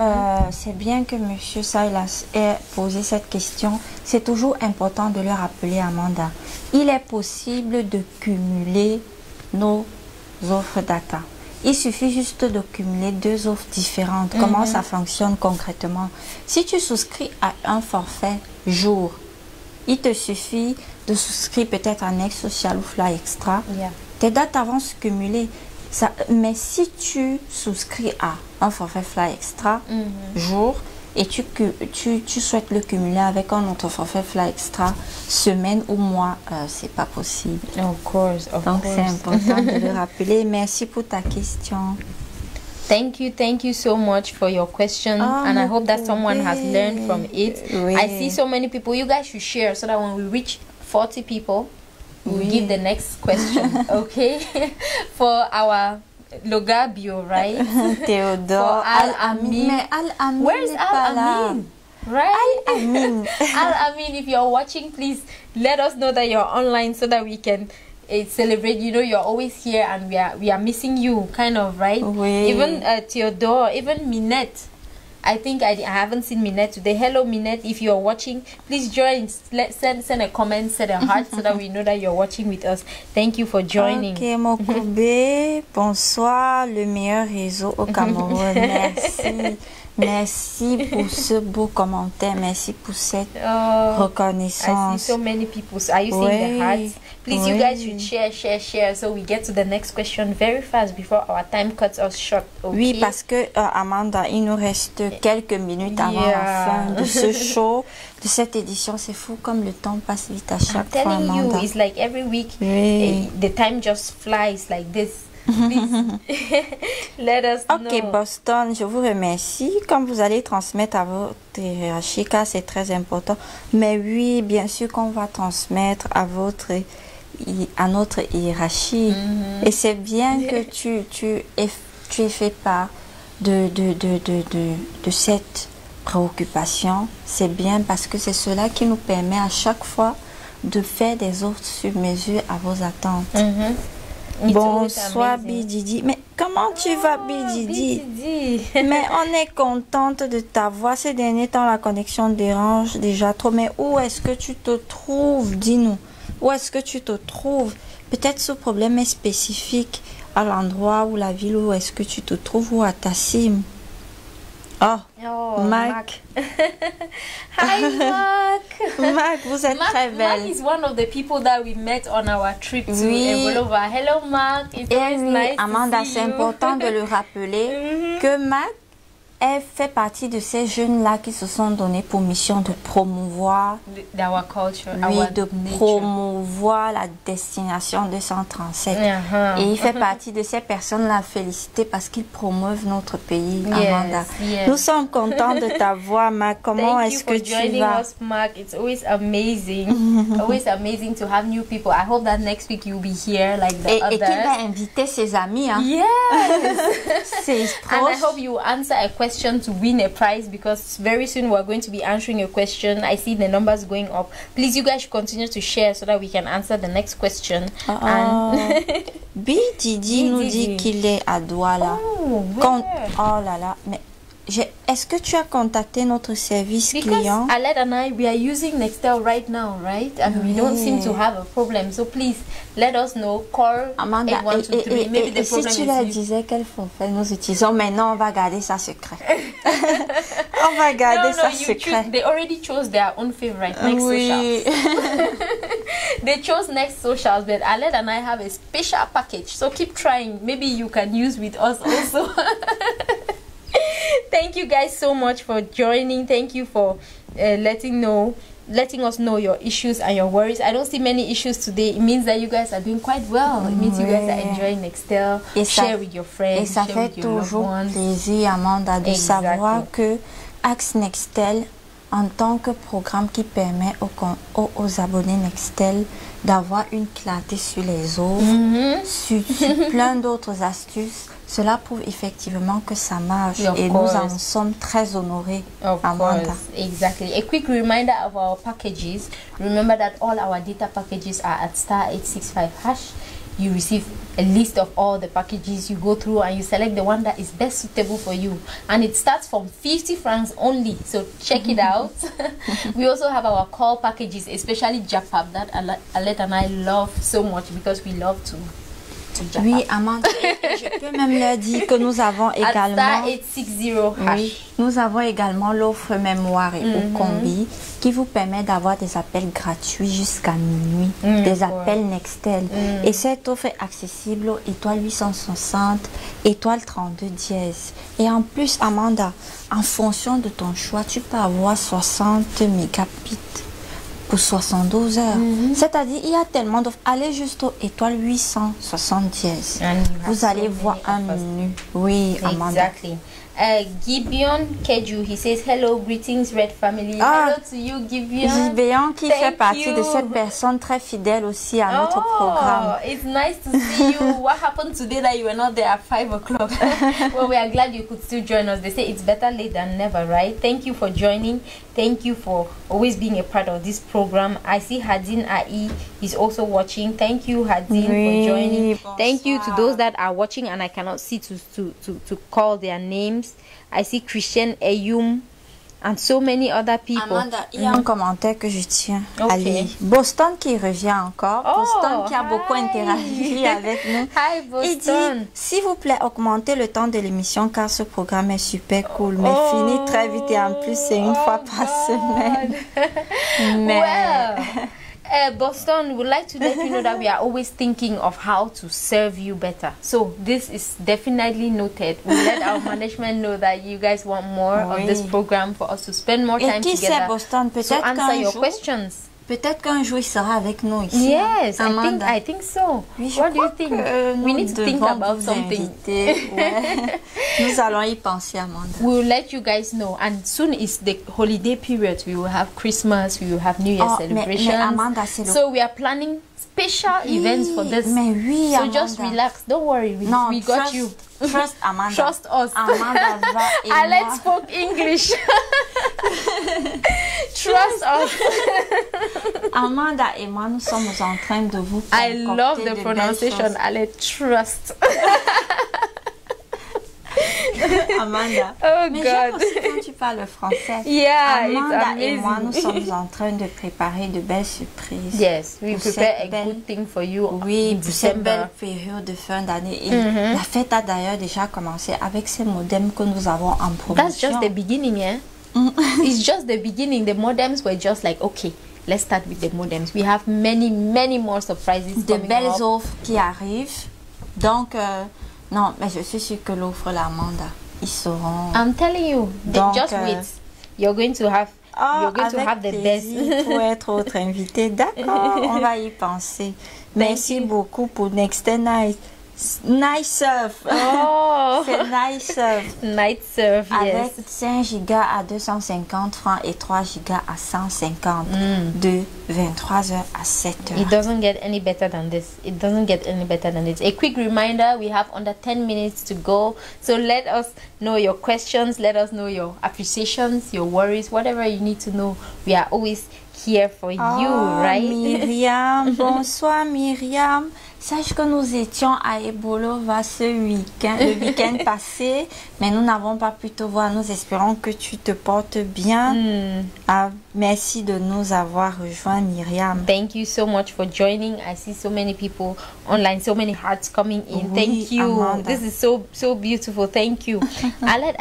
c'est bien que Monsieur Silas ait posé cette question. C'est toujours important de le rappeler, Amanda. Il est possible de cumuler nos offres data. Il suffit juste de cumuler 2 offres différentes. Comment ça fonctionne concrètement? Si tu souscris à un forfait jour, il te suffit de souscrire peut-être à Next Social ou Fly Extra. Tes datas vont se cumuler. Mais si tu souscris à un forfait Fly Extra jour et tu souhaites le cumuler avec un autre forfait Fly Extra semaine ou mois, c'est pas possible. Of course. Donc c'est important de le rappeler. Merci pour ta question. Thank you so much for your question, and I hope that someone has learned from it. I see so many people. You guys should share so that when we reach 40 people, we'll give the next question, okay? For our Logabio, right? Theodore, Al-Amin. Al-Amin. Where is Al-Amin? Right? Al-Amin. Al-Amin, if you're watching, please let us know that you're online so that we can celebrate. You know, you're always here and we are missing you, kind of, right? Even Theodore, even Minette. I think I haven't seen Minette today. Hello Minette, if you're watching, please join. Send a comment, send a heart so that we know that you're watching with us. Thank you for joining. Ok, Mokobe, bonsoir, le meilleur réseau au Cameroun. Merci. Merci pour ce beau commentaire. Merci pour cette reconnaissance. I see so many people. Are you seeing the hearts? Please, you guys should share so we get to the next question very fast before our time cuts us short. Okay? Oui, parce que Amanda, il nous reste quelques minutes avant la fin de ce show, de cette édition. C'est fou comme le temps passe vite à chaque fois, Amanda. I'm telling you, it's like every week, the time just flies like this. please let us know. Ok, Boston, je vous remercie. Comme vous allez transmettre à votre hiérarchie, car c'est très important. Mais oui, bien sûr qu'on va transmettre à notre hiérarchie. Et c'est bien que tu aies fait part de cette préoccupation. C'est bien parce que c'est cela qui nous permet à chaque fois de faire des offres sur mesure à vos attentes. Bonsoir Bididi. Mais comment tu vas Bididi? Mais on est contente de t'avoir. Ces derniers temps la connexion dérange déjà trop. Mais où est-ce que tu te trouves? Dis-nous. Où est-ce que tu te trouves? Peut-être ce problème est spécifique à l'endroit ou la ville où est-ce que tu te trouves ou à Tassim. Oh, Mac. Hi, Mac. Mac, vous êtes très belle. Mac is one of the people that we met on our trip to Envolova. Hello, Mac. It's always nice Amanda, to see c'est important de le rappeler que Mac, elle fait partie de ces jeunes-là qui se sont donnés pour mission de promouvoir our culture, de promouvoir la destination 237. Et il fait partie de ces personnes-là félicitées parce qu'ils promeuvent notre pays, Amanda. Nous sommes contents de t'avoir, Mac. Comment est-ce que tu vas? Us, Mac. It's always amazing. Always amazing to have new people. I hope that next week you'll be here like the others. Et qu'il va inviter ses amis. Hein? Yes. And I hope you answer a question to win a prize, because very soon we're going to be answering a question. I see the numbers going up. Please, you guys should continue to share so that we can answer the next question. Didi nous dit qu'il est à Douala. Oh là là, mais est-ce que tu as contacté notre service client? Because Aled and I, we are using Nextel right now, right? And we don't seem to have a problem. So please, let us know. Call Amanda, 8123. Maybe the problem si tu leur disais quel forfait nous utilisons, mais non, on va garder ça secret. On va garder ça secret. They already chose their own favorite, Next Socials. They chose Next Socials, but Aled and I have a special package. So keep trying. Maybe you can use with us also. Thank you guys so much for joining. Thank you for letting us know your issues and your worries. I don't see many issues today. It means that you guys are doing quite well. It means you guys are enjoying Nextel. Share with your friends. Et ça fait toujours plaisir, Amanda, de savoir que Axe Nextel, en tant que programme qui permet aux abonnés Nextel d'avoir une clarté sur les offres, sur plein d'autres astuces, cela prouve effectivement que ça marche et nous en sommes très honorés. Amanda. Exactly. A quick reminder of our packages. Remember that all our data packages are at *865#. You receive a list of all the packages. You go through and you select the one that is best suitable for you, and it starts from 50 francs only, so check it out. We also have our call packages, especially Japap, that Alette and I love so much because we love to Japap. Oui, Amanda, je peux même leur dire que nous avons également nous avons également l'offre mémoire et au combi qui vous permet d'avoir des appels gratuits jusqu'à minuit, des appels Nextel. Et cette offre est accessible aux étoile 860, étoile 32 dièse. Et en plus, Amanda, en fonction de ton choix, tu peux avoir 60 mégabits pour 72 heures. C'est-à-dire, il y a tellement d'offres. Allez juste aux étoiles 860 dièse. Vous allez voir un menu. Oui, Amanda. Exactly. Gibeon Keju, he says hello, greetings Red family. Hello to you, Gibeon. Gibeon qui fait partie de cette personne très fidèle aussi à notre programme. It's nice to see you. What happened today that you were not there at 5 o'clock? Well, we are glad you could still join us. They say it's better late than never, right? Thank you for joining. Thank you for always being a part of this program. I see Hadin Ai is also watching. Thank you, Hadin, for joining. Bonsoir. Thank you to those that are watching and I cannot see to call their names. I see Christian Eyum and so many other people. Amanda, il y a un commentaire que je tiens à lire. Boston qui revient encore. Boston qui a beaucoup interagi avec nous. Hi Boston. Il dit, s'il vous plaît, augmentez le temps de l'émission car ce programme est super cool. Mais finit très vite et en plus c'est une fois par semaine. Boston, would like to let you know that we are always thinking of how to serve you better. So this is definitely noted. We let our management know that you guys want more of this program for us to spend more time together. Boston, so answer your questions. peut-être qu'un jour il sera avec nous ici. Yes, Amanda. I think so. Oui, What do you think? We need to think about something. Ouais. Nous allons y penser, Amanda. We'll let you guys know. And soon is the holiday period. We will have Christmas, we will have New Year celebrations. Mais Amanda, so we are planning special events for this. Mais oui, so Amanda. just relax. Don't worry. We got you. Trust Amanda. Trust us. Amanda va et Alex moi. spoke English. Trust us. Amanda et moi, nous sommes en train de vous I love the pronunciation. Alex, trust. Amanda. Oh Mais God. j'aime aussi quand tu parles français. Yeah, Amanda it's et moi, amazing. nous sommes en train de préparer de belles surprises. Yes, we Pour prepare cette a belle- good thing for you. Oui, in pour cette December. belle période de fin d'année. Et la fête a d'ailleurs déjà commencé avec ces modems que nous avons en promotion. That's just the beginning, yeah? It's just the beginning. The modems were just like, okay, let's start with the modems. We have many, many more surprises De coming belles up. offres qui arrivent. Donc, non, mais je suis sûre que l'offre l'Amanda, ils seront... I'm telling you, Donc, just wait. You're going to have, you're going to avec have the best. plaisir pour être autre invité. D'accord, on va y penser. Merci beaucoup pour Next Night. Night Surf. Oh, C'est Night Surf. night surf, Avec yes. 5 gigas à 250 francs et 3 gigas à 150 de 23h à 7h. It doesn't get any better than this. It doesn't get any better than this. A quick reminder, we have under 10 minutes to go. So let us know your questions. Let us know your appreciations, your worries, whatever you need to know. We are always here for you, right? Myriam, bonsoir Myriam. Sache que nous étions à Ebolova ce week-end, le week-end passé, mais nous n'avons pas pu te voir. Nous espérons que tu te portes bien. Merci de nous avoir rejoints, Myriam. Thank you so much for joining. I see so many people online, so many hearts coming in. Oui, Thank you. Amanda. This is so beautiful. Thank you. Aled,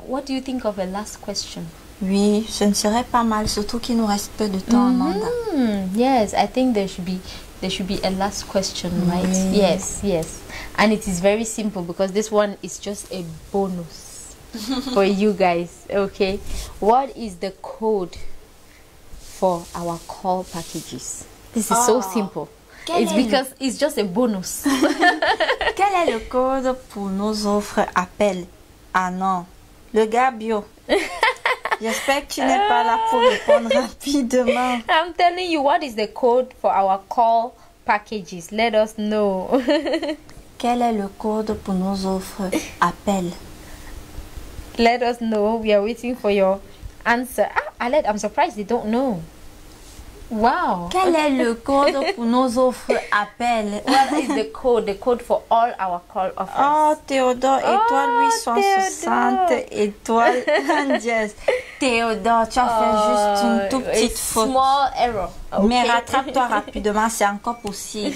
what do you think of a last question? Oui, ce ne serait pas mal, surtout qu'il nous reste peu de temps, Amanda. Yes, I think there should be a last question, right? Oui. Yes. And it is very simple because this one is just a bonus for you guys. Okay, what is the code for our call packages? This is so simple. It's because it's just a bonus. Quel est le code pour nos offres appels? Ah non, le gars bio. J'espère que tu n'es pas là pour répondre rapidement. I'm telling you, what is the code for our call packages? Let us know. Quel est le code pour nos offres appels? Let us know. We are waiting for your answer. Aled, I'm surprised they don't know. Wow. Quel est le code pour nos offres appels? What is the code? The code for all our call offers. Oh, Théodore, étoile 860, Théodore. étoile 10. Théodore, tu as fait juste une toute petite faute. Small error. Okay. Mais rattrape-toi rapidement, c'est encore possible.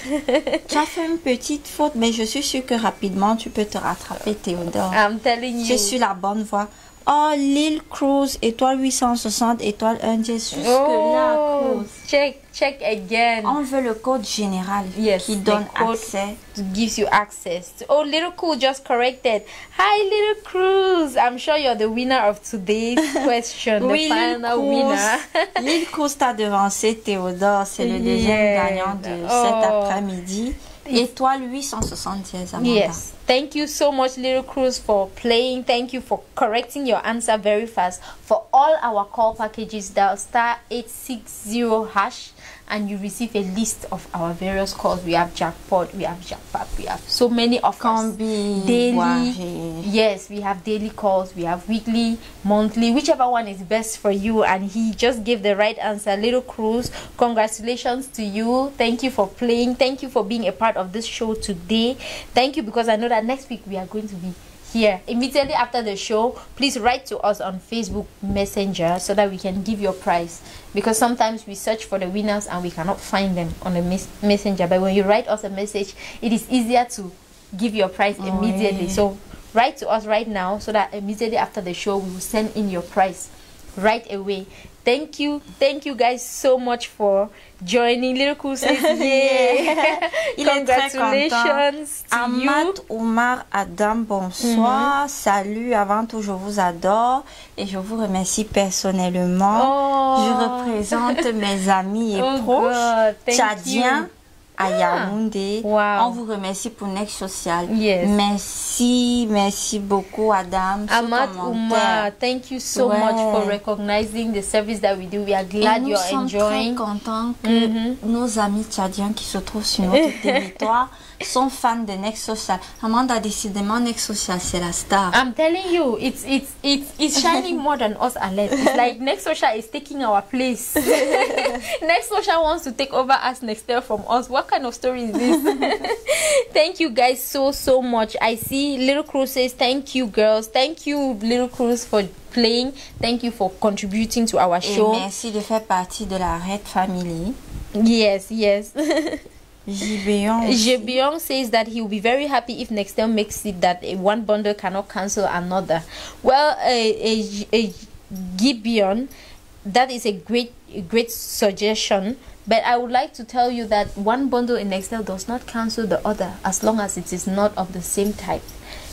Tu as fait une petite faute, mais je suis sûre que rapidement, tu peux te rattraper, Théodore. I'm telling you. Tu es sur la bonne voie. Oh, Lille Cruz, étoile 860, étoile 1 10. Jusque-là, Cruz. Check again. On veut le code général qui donne accès. Gives you access. Oh, Little Cool just corrected. Hi, Little Cruz. I'm sure you're the winner of today's question. Oui, the final winner. Lille Cruz t'a devancé, Théodore. C'est le deuxième gagnant de cet après-midi. Étoile 870, Amanda. Yes. Thank you so much, Little Cruz, for playing. Thank you for correcting your answer very fast. For all our call packages, dial *860# and you receive a list of our various calls. We have jackpot, we have jackpot, we have so many offers. Combi, daily, boiré. yes, we have daily calls, we have weekly, monthly, whichever one is best for you. And he just gave the right answer. Little Cruz, congratulations to you. Thank you for playing. Thank you for being a part of this show today. Thank you, because I know that next week we are going to be here immediately after the show. Please write to us on Facebook Messenger so that we can give you a prize, because sometimes we search for the winners and we cannot find them on the messenger. But when you write us a message, it is easier to give you a prize immediately. So write to us right now so that immediately after the show we will send in your prize right away. Thank you guys so much for joining Little Cool says yeah. Il est très Congratulations to Ahmad you. Oumar Adam, bonsoir. Salut, avant tout, je vous adore et je vous remercie personnellement. Oh. Je représente mes amis et Oh proches God, thank tchadiens you. à Yaoundé. Wow. On vous remercie pour Next Social. Yes. Merci beaucoup, Adam. Ahmad Oumar, thank you so much for Ouais. recognizing the service that we do. We are Et glad nous you're sommes enjoying. très contents que nos amis tchadiens qui se trouvent sur notre territoire sont fans de Next Social. Amanda, décidément, Next Social, c'est la star. I'm telling you, it's shining more than us, Alette. It's like Next Social is taking our place. Next Social wants to take over us next year from us. What kind of story is this? Thank you guys so much. I see Little Cruz says thank you girls. Thank you Little Cruz for playing. Thank you for contributing to our Et show. merci de faire partie de la Red Family. Yes. Gibeon. Jebion says that he will be very happy if Nextel makes it that one bundle cannot cancel another. Well, Gibeon, that is a great suggestion. But I would like to tell you that one bundle in Nextel does not cancel the other as long as it is not of the same type.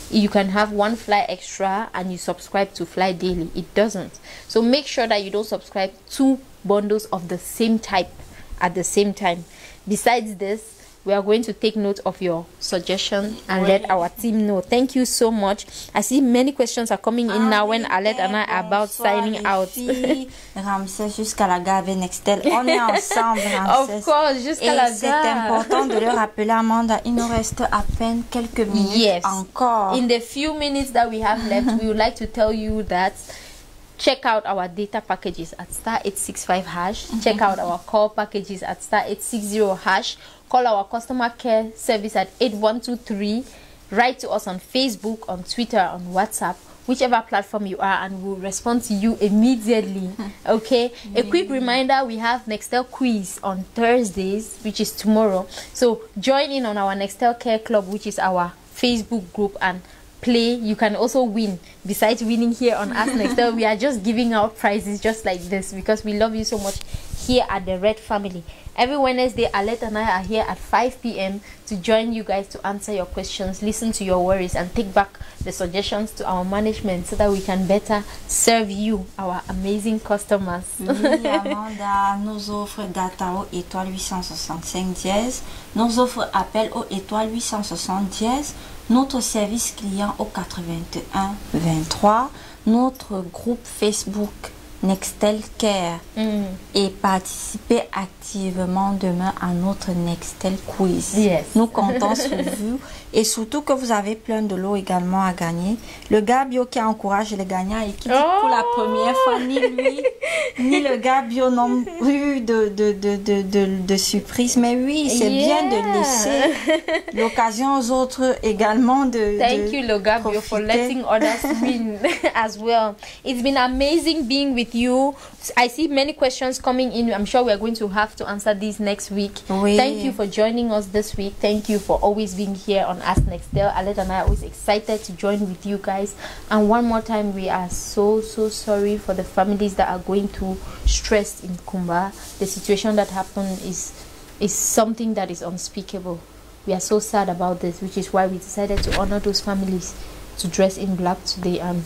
You can have one Fly Extra and you subscribe to Fly Daily. It doesn't. So make sure that you don't subscribe 2 bundles of the same type at the same time. Besides this, we are going to take note of your suggestion and let our team know. Thank you so much. I see many questions are coming in now when Alette and I are about signing out. Ramsès jusqu'à la gare avec Nextel. On est ensemble, Ramsès. Of course, jusqu'à la gare. Et c'est important de le rappeler, Amanda. Il nous reste à peine quelques minutes encore. In the few minutes that we have left, we would like to tell you that check out our data packages at *865#. Check out our call packages at *860#. Call our customer care service at 8123. Write to us on Facebook, on Twitter, on WhatsApp, whichever platform you are, and we'll respond to you immediately. Okay? A quick reminder, we have Nextel quiz on Thursdays, which is tomorrow. So join in on our Nextel Care Club, which is our Facebook group, and play. You can also win. Besides winning here on Ask Nextel, we are just giving out prizes just like this because we love you so much here at the Red Family. Every Wednesday, Alette and I are here at 5 p.m. to join you guys to answer your questions, listen to your worries, and take back the suggestions to our management so that we can better serve you, our amazing customers. Oui, Amanda, nos offres data au étoile 865 dièse, nos offres appel au étoile 860 dièse, notre service client au 81 23, notre groupe Facebook Nextel Care et participer activement demain à notre Nextel Quiz. Yes. Nous comptons sur vous et surtout que vous avez plein de lots également à gagner. Le gars bio qui encourage les gagnants et qui dit pour la première fois, ni lui ni le gars bio n'ont eu de surprise. Mais oui, c'est bien de laisser l'occasion aux autres également de Thank you, Logabio, for letting others win as well. It's been amazing being with you. I see many questions coming in. I'm sure we are going to have to answer these next week. Oui. Thank you for joining us this week. Thank you for always being here on Ask Nextel. Alette and I are always excited to join with you guys. And one more time, we are so sorry for the families that are going through stress in Kumba. The situation that happened is something that is unspeakable. We are so sad about this, which is why we decided to honor those families, to dress in black today, and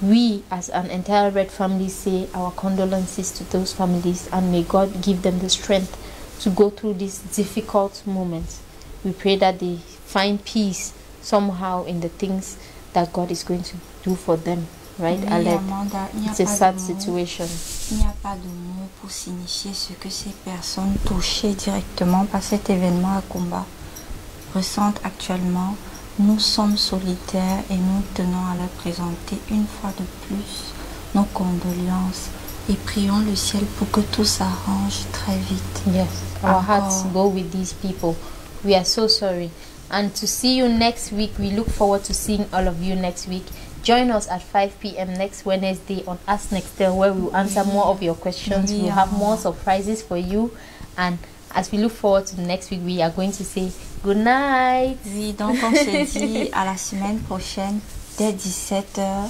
we as an entire Red family say our condolences to those families, and may God give them the strength to go through these difficult moments. We pray that they find peace somehow in the things that God is going to do for them. Right, oui, Alette? Amanda, It's a sad situation. Il n'y a pas de mots pour signifier ce que ces personnes touchées directement par cet événement à combat ressentent actuellement. Nous sommes solitaires et nous tenons à leur présenter une fois de plus nos condoléances et prions le ciel pour que tout s'arrange très vite. Yes, our hearts go with these people. We are so sorry. And to see you next week, we look forward to seeing all of you next week. Join us at 5 p.m. next Wednesday on Ask Nextel, where we will answer more of your questions. We'll have more surprises for you. And as we look forward to next week, we are going to say good night. Oui, donc on se dit à la semaine prochaine dès 17h.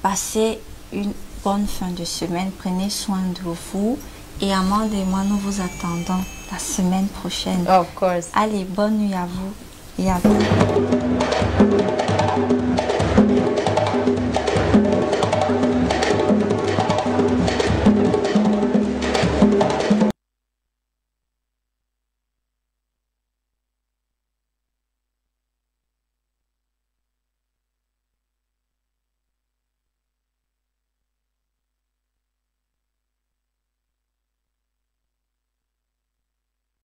Passez une bonne fin de semaine. Prenez soin de vous. Et Amande et moi, nous vous attendons la semaine prochaine. Of course. Allez, bonne nuit à vous et à vous.